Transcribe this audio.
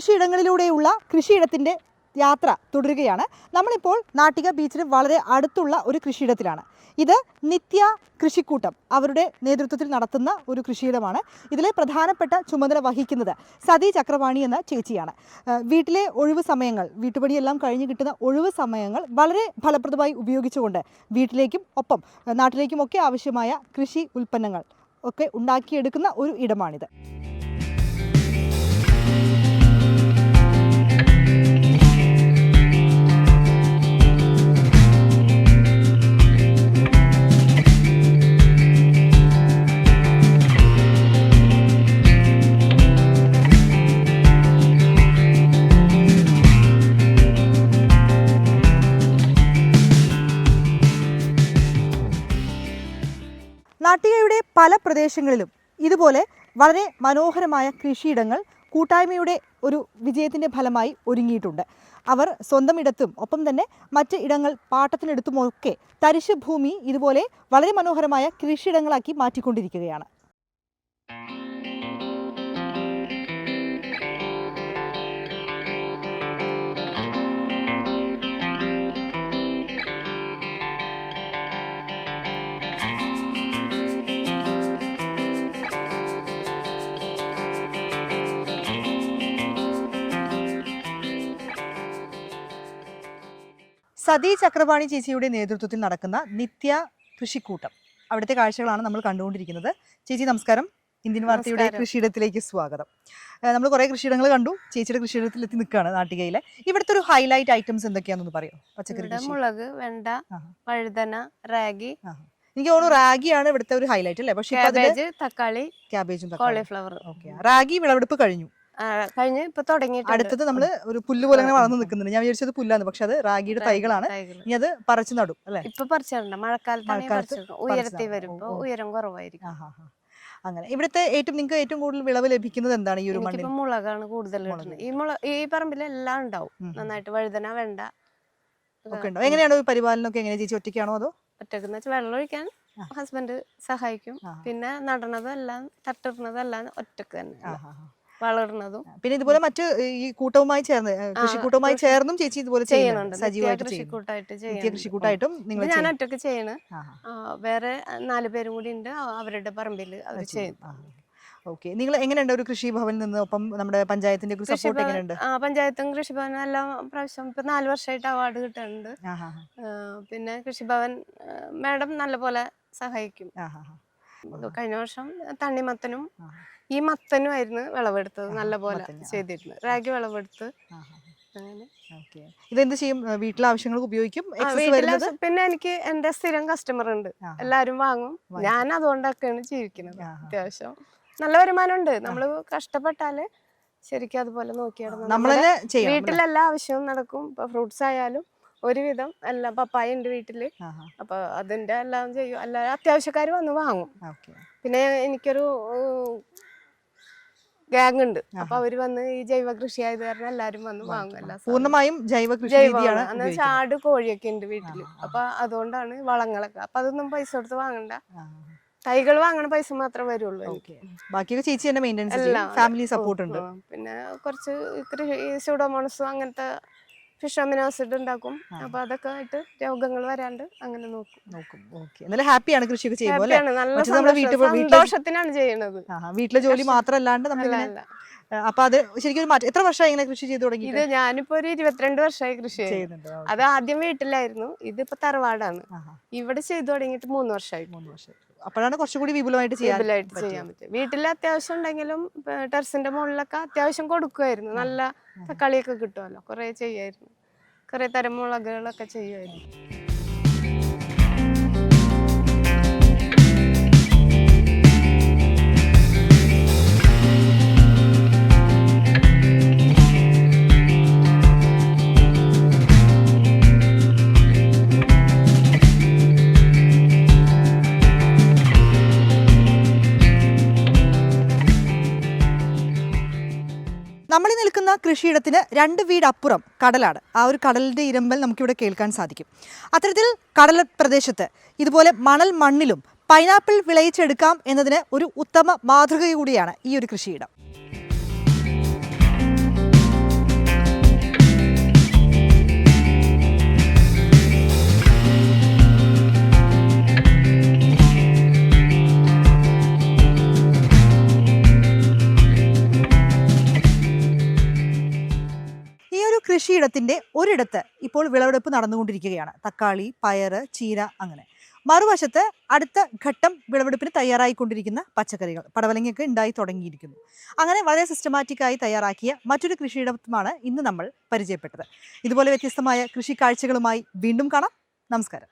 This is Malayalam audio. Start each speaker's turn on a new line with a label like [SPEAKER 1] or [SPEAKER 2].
[SPEAKER 1] കൃഷിയിടങ്ങളിലൂടെയുള്ള കൃഷിയിടത്തിൻ്റെ യാത്ര തുടരുകയാണ്. നമ്മളിപ്പോൾ നാട്ടിക ബീച്ചിന് വളരെ അടുത്തുള്ള ഒരു കൃഷിയിടത്തിലാണ്. ഇത് നിത്യ കൃഷിക്കൂട്ടം അവരുടെ നേതൃത്വത്തിൽ നടത്തുന്ന ഒരു കൃഷിയിടമാണ്. ഇതിലെ പ്രധാനപ്പെട്ട ചുമതല വഹിക്കുന്നത് സതി ചക്രവാണി എന്ന ചേച്ചിയാണ്. വീട്ടിലെ ഒഴിവ് സമയങ്ങൾ, വീട്ടുപണിയെല്ലാം കഴിഞ്ഞ് കിട്ടുന്ന ഒഴിവ് സമയങ്ങൾ വളരെ ഫലപ്രദമായി ഉപയോഗിച്ചുകൊണ്ട് വീട്ടിലേക്കും ഒപ്പം നാട്ടിലേക്കുമൊക്കെ ആവശ്യമായ കൃഷി ഉൽപ്പന്നങ്ങൾ ഒക്കെ ഉണ്ടാക്കിയെടുക്കുന്ന ഒരു ഇടമാണിത്. നാട്ടികയുടെ പല പ്രദേശങ്ങളിലും ഇതുപോലെ വളരെ മനോഹരമായ കൃഷിയിടങ്ങൾ കൂട്ടായ്മയുടെ ഒരു വിജയത്തിൻ്റെ ഫലമായി ഒരുങ്ങിയിട്ടുണ്ട്. അവർ സ്വന്തം ഇടത്തും ഒപ്പം തന്നെ മറ്റ് ഇടങ്ങൾ പാട്ടത്തിനെടുത്തുമൊക്കെ തരിശ് ഭൂമി ഇതുപോലെ വളരെ മനോഹരമായ കൃഷിയിടങ്ങളാക്കി മാറ്റിക്കൊണ്ടിരിക്കുകയാണ്. സതി ചക്രവാണി ചേച്ചിയുടെ നേതൃത്വത്തിൽ നടക്കുന്ന നിത്യ കൃഷിക്കൂട്ടം, അവിടുത്തെ കാഴ്ചകളാണ് നമ്മൾ കണ്ടുകൊണ്ടിരിക്കുന്നത്. ചേച്ചി നമസ്കാരം, ഇന്ത്യൻ വാർത്തയുടെ കൃഷിയിടത്തിലേക്ക് സ്വാഗതം. നമ്മൾ കുറേ കൃഷിയിടങ്ങൾ കണ്ടു, ചേച്ചിയുടെ കൃഷിയിടത്തിലെത്തി നിൽക്കുകയാണ് നാട്ടികയിലെ. ഇവിടുത്തെ ഒരു ഹൈലൈറ്റ് ഐറ്റംസ് എന്തൊക്കെയാണെന്ന് പറയോ? പച്ചക്കറി,
[SPEAKER 2] മുളക്, വെണ്ട, വഴുതന, റാഗി.
[SPEAKER 1] എനിക്ക് തോന്നുന്നു റാഗിയാണ് ഇവിടുത്തെ ഒരു ഹൈലൈറ്റ് അല്ലേ? പക്ഷേ
[SPEAKER 2] തക്കാളി,
[SPEAKER 1] ക്യാബേജും
[SPEAKER 2] കോളിഫ്ലവർ.
[SPEAKER 1] റാഗി വിളവെടുപ്പ് കഴിഞ്ഞു,
[SPEAKER 2] ഇപ്പൊ തുടങ്ങിയിട്ട്
[SPEAKER 1] അടുത്തത് നമ്മള് ഒരു പുല്ല് പോലെ അങ്ങനെ വളർന്നു നിൽക്കുന്നുണ്ട്. ഞാൻ വിചാരിച്ചത് പുല്ലാണ്, പക്ഷെ അത് റാഗിയുടെ തൈകളാണ്. ഇനി അത് പറിച്ചു നടും അല്ലെ?
[SPEAKER 2] ഇപ്പൊ പറിച്ചിട്ടുണ്ട്, മഴക്കാലത്ത് ഉയരത്തിൽ വരുമ്പോ ഉയരം കുറവായിരിക്കും.
[SPEAKER 1] അങ്ങനെ ഇവിടുത്തെ നിങ്ങൾക്ക് ഏറ്റവും കൂടുതൽ വിളവ് ലഭിക്കുന്നത് എന്താണ്? ഈ ഒരു മണ്ണിൽ
[SPEAKER 2] മുളകാണ് കൂടുതൽ. ഈ പറമ്പിൽ എല്ലാം ഉണ്ടാവും നന്നായിട്ട്. വഴുതന, വെണ്ട
[SPEAKER 1] ഒക്കെ ഉണ്ടാവും. എങ്ങനെയാണ് പരിപാലനമൊക്കെ? എങ്ങനെ ചേച്ചി ഒറ്റയ്ക്കാണോ അതോ?
[SPEAKER 2] ഒറ്റക്കെന്ന് വെച്ചാൽ വെള്ളം ഒഴിക്കാൻ ഹസ്ബൻഡ് സഹായിക്കും. പിന്നെ നടണതെല്ലാം തട്ടിടുന്നതെല്ലാം ഒറ്റക്ക് തന്നെ, വളർന്നതും.
[SPEAKER 1] പിന്നെ ഇതുപോലെ മറ്റ് ഈ കൂട്ടവുമായി ചേർന്ന് കൃഷിക്കൂട്ടവുമായി ചേർന്നും ചേച്ചി ഇതുപോലെ
[SPEAKER 2] ചെയ്യുന്നുണ്ട്.
[SPEAKER 1] കൃഷിക്കൂട്ടായിട്ടും
[SPEAKER 2] ഞാൻ ഒറ്റക്ക് ചെയ്യണ്. വേറെ 4 പേരും കൂടി ഉണ്ട്, അവരുടെ പറമ്പിൽ അവർ ചെയ്യും.
[SPEAKER 1] ഓക്കെ, നിങ്ങൾ എങ്ങനെയുണ്ട് ഒരു കൃഷിഭവനിൽ നിന്ന് ഒപ്പം നമ്മുടെ പഞ്ചായത്തിന്റെ സപ്പോർട്ട് എങ്ങനെയുണ്ട്?
[SPEAKER 2] പഞ്ചായത്തും കൃഷിഭവനും എല്ലാം പ്രാവശ്യം ഇപ്പൊ 4 വർഷമായിട്ട് അവാർഡ് കിട്ടുന്നുണ്ട്. പിന്നെ കൃഷിഭവൻ മാഡം നല്ലപോലെ സഹായിക്കും. കഴിഞ്ഞ വർഷം തണ്ണിമത്തനും ഈ മത്തനും ആയിരുന്നു വിളവെടുത്തത്, നല്ലപോലെ ചെയ്തിരുന്നു. റാഗി വിളവെടുത്ത്.
[SPEAKER 1] ഇതെന്ത് ചെയ്യും? വീട്ടിലെ ആവശ്യങ്ങൾക്ക് ഉപയോഗിക്കും.
[SPEAKER 2] പിന്നെ എനിക്ക് എന്റെ സ്ഥിരം കസ്റ്റമർ ഉണ്ട്, എല്ലാരും വാങ്ങും. ഞാൻ അതുകൊണ്ടൊക്കെയാണ് ജീവിക്കുന്നത്. അത്യാവശ്യം നല്ല വരുമാനമുണ്ട്. നമ്മള് കഷ്ടപ്പെട്ടാല് ശരിക്കും അതുപോലെ നോക്കിയാൽ വീട്ടിലെല്ലാ ആവശ്യവും നടക്കും. ഇപ്പൊ ഫ്രൂട്ട്സ് ആയാലും ഒരുവിധം എല്ലാം. പപ്പായ ഉണ്ട് വീട്ടില്, അപ്പൊ അതിന്റെ എല്ലാം ചെയ്യും. എല്ലാ അത്യാവശ്യക്കാര് വന്ന് വാങ്ങും. പിന്നെ എനിക്കൊരു ഗ്യാങ് ഉണ്ട്, അപ്പൊ അവര് വന്ന് ഈ ജൈവ കൃഷി ആയത് കാരണം എല്ലാരും വന്ന് വാങ്ങും.
[SPEAKER 1] പൂർണ്ണമായും ജൈവ കൃഷിയാണ്.
[SPEAKER 2] ചാട് കോഴിയൊക്കെ ഉണ്ട് വീട്ടില്, അപ്പൊ അതുകൊണ്ടാണ് വളങ്ങളൊക്കെ. അപ്പൊ അതൊന്നും പൈസ കൊടുത്ത് വാങ്ങണ്ട, തൈകൾ വാങ്ങണ പൈസ മാത്രമേ വരുള്ളൂ.
[SPEAKER 1] ബാക്കിയൊക്കെ ചേച്ചി തന്നെ മെയിൻ്റെനൻസ് ചെയ്യും. ഫാമിലി സപ്പോർട്ട് ഉണ്ട്.
[SPEAKER 2] പിന്നെ കുറച്ച് സ്യൂഡോമോണസ് അങ്ങനത്തെ ഫിഷ് അമിനോ ആസിഡ് ഉണ്ടാക്കും. അപ്പൊ അതൊക്കെ ആയിട്ട് രോഗങ്ങൾ വരാണ്ട് അങ്ങനെ നോക്കും.
[SPEAKER 1] ഹാപ്പിയാണ് കൃഷിയൊക്കെ ചെയ്യുമ്പോൾ.
[SPEAKER 2] സന്തോഷത്തിനാണ് ചെയ്യണത്,
[SPEAKER 1] വീട്ടിലെ ജോലി മാത്രമല്ലാണ്ട്. അപ്പൊ അത് ശരിക്കും എത്ര വർഷമായി ഇങ്ങനെ കൃഷി ചെയ്ത് തുടങ്ങി?
[SPEAKER 2] ഇത് ഞാനിപ്പോ ഒരു 22 വർഷമായി കൃഷി ചെയ്യുന്നുണ്ട്. അത് ആദ്യം വീട്ടിലായിരുന്നു, ഇതിപ്പോ തറവാടാണ്. ഇവിടെ ചെയ്തു തുടങ്ങിയിട്ട് 3 വർഷമായി.
[SPEAKER 1] അപ്പോഴാണ് കുറച്ചുകൂടി വിപുലമായിട്ട് ചെയ്യാൻ
[SPEAKER 2] പറ്റും. വീട്ടിൽ അത്യാവശ്യം ഉണ്ടെങ്കിലും ടെറസിന്റെ മുകളിലൊക്കെ അത്യാവശ്യം കൊടുക്കുമായിരുന്നു. നല്ല തക്കാളിയൊക്കെ കിട്ടുമല്ലോ, കുറെ ചെയ്യായിരുന്നു. കുറെ തരം മുളകുകളൊക്കെ ചെയ്യുമായിരുന്നു.
[SPEAKER 1] നമ്മൾ നിൽക്കുന്ന കൃഷിയിടത്തിന് 2 വീടപ്പുറം കടലാണ്. ആ ഒരു കടലിൻ്റെ ഇരമ്പൽ നമുക്കിവിടെ കേൾക്കാൻ സാധിക്കും. അത്തരത്തിൽ കടൽ പ്രദേശത്ത് ഇതുപോലെ മണ്ണിലും പൈനാപ്പിൾ വിളയിച്ചെടുക്കാം എന്നതിന് ഒരു ഉത്തമ മാതൃക കൂടിയാണ് ഈ ഒരു കൃഷിയിടം. കൃഷിയിടത്തിന്റെ ഒരിടത്ത് ഇപ്പോൾ വിളവെടുപ്പ് നടന്നുകൊണ്ടിരിക്കുകയാണ്. തക്കാളി, പയറ്, ചീര അങ്ങനെ. മറുവശത്ത് അടുത്ത ഘട്ടം വിളവെടുപ്പിന് തയ്യാറായിക്കൊണ്ടിരിക്കുന്ന പച്ചക്കറികൾ, പടവലങ്ങയൊക്കെ ഉണ്ടായി തുടങ്ങിയിരിക്കുന്നു. അങ്ങനെ വളരെ സിസ്റ്റമാറ്റിക്കായി തയ്യാറാക്കിയ മറ്റൊരു കൃഷിയിടമാണ് ഇന്ന് നമ്മൾ പരിചയപ്പെട്ടത്. ഇതുപോലെ വ്യത്യസ്തമായ കൃഷി കാഴ്ചകളുമായി വീണ്ടും കാണാം. നമസ്കാരം.